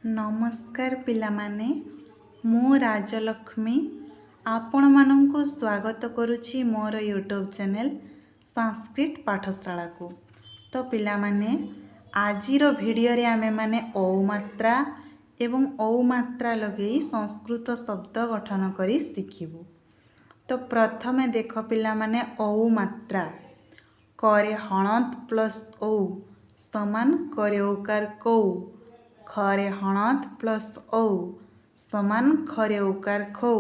नमस्कार पिलामाने मु राजलक्ष्मी आपण मानंकु स्वागत करुछि मोर यूट्यूब चैनल संस्कृत पाठशाला को। तो पिलामाने आजिर भिडियो रे आमे माने औ मात्रा एवं औ मात्रा लगे संस्कृत शब्द गठन करी शिखिबु। तो प्रथमे देख पिलामाने औ मात्रा करे हणत प्लस औ समान करे उकार कौ। खरे हणत प्लस औ समान खरे उकार खौ।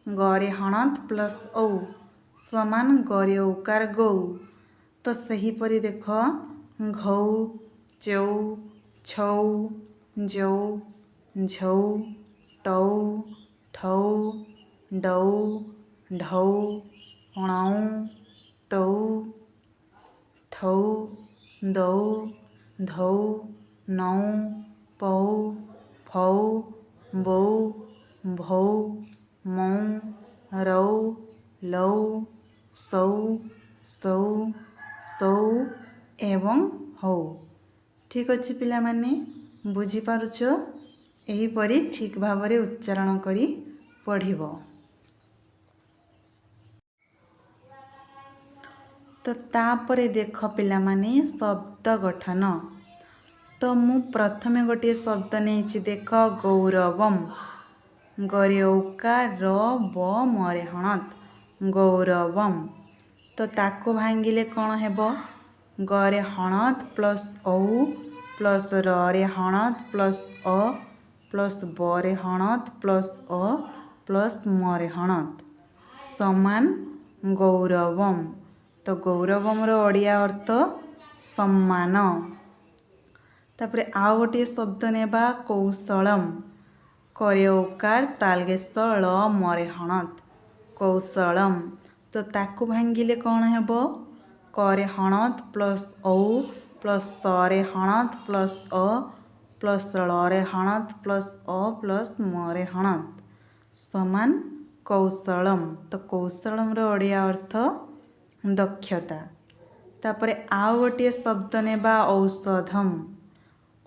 गरे हणत प्लस औ समान गरे उकार गौ। तो सही परी देख घौ चौ छौ जौ झौ टौ ठौ डौ ढौ णौ तौ थौ दौ धौ नौ पौ फौ बौ भौ मौ रौ लौ सौ सौ सौ एवं हौ। ठीक अच्छे पिला माने बुझी पारुछ एही परी ठीक भावरे उच्चारण करी पढ़िबो। तो तापरे देख पिला माने शब्द गठन। तो मु प्रथमे गोटे शब्द नहीं देख गौरवम। गरे उकार र ब मरे हणत गौरवम। तो ताको भांगिले कौन हेबो गरे हणत प्लस औ प्लस रे हणत प्लस अ प्लस बरे हणत प्लस अ प्लस मरे हणत समान गौरवम। तो गौरवम रो ओडिया अर्थ सम्मान। तापरे आउ गोटे शब्द नेबा कौशलम। करे उकार तालगेस ल मरे हणत कौशलम। तो ताकू भांगिले कौन हेबो करे हणत प्लस औ प्लस रे हणत प्लस अ प्लस रे हणत प्लस अ प्लस मरे हणत समान कौशलम। तो कौशलम रो ओडिया अर्थ दक्षता। तापरे आउ गोटे शब्द नेबा औषधम।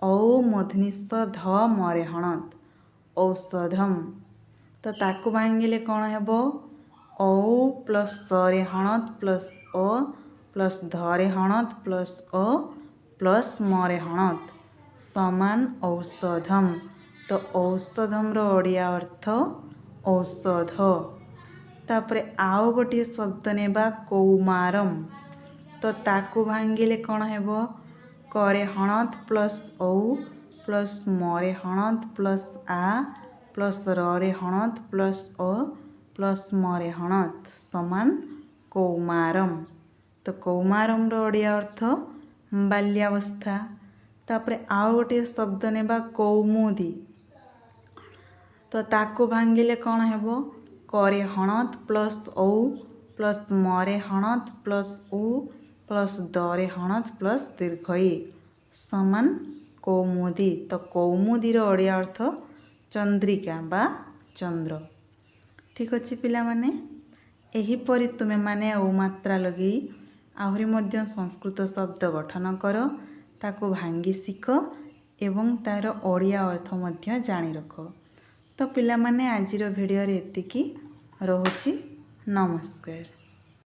औ मूर्धन्यस ध मरे हणत औषधम। तो ताकू भांगिले कौन हेबो औ प्लस रे हणत प्लस अ प्लस धरे हणत प्लस अ प्लस मरे हणत समान औषधम। तो औषधम रो ओडिया अर्थ औषध। तापरे आउ गोटे शब्द नेबा कौमारम। तो ताकू भांगिले कौन हेबो करे हणत प्लस औ प्लस मरे हणत प्लस आ प्लस रे हणत प्लस अ प्लस मरे हणत समान कौमारम। तो कौमारम रो ओडिया अर्थ बाल्यावस्था। तापरे आउ गोटे शब्द नेबा कौमुदी। तो ताकू भांगिले कौन हेबो करे हणत प्लस औ प्लस मरे हणत प्लस उ प्लस दरे हणत प्लस दीर्घ ई समान कौमुदी। तो कौमुदी रो ओडिया अर्थ चंद्रिका बा चंद्र। ठीक अच्छे पिला माने एही परी तुमे माने औ मात्रा लगी आहुरी मध्य संस्कृत शब्द गठन कर ताको भांगी शिख एवं तार ओडिया अर्थ मध्य जानी रख। तो पिला माने आजिर भिडियो रे एतिकी रहुछि। नमस्कार।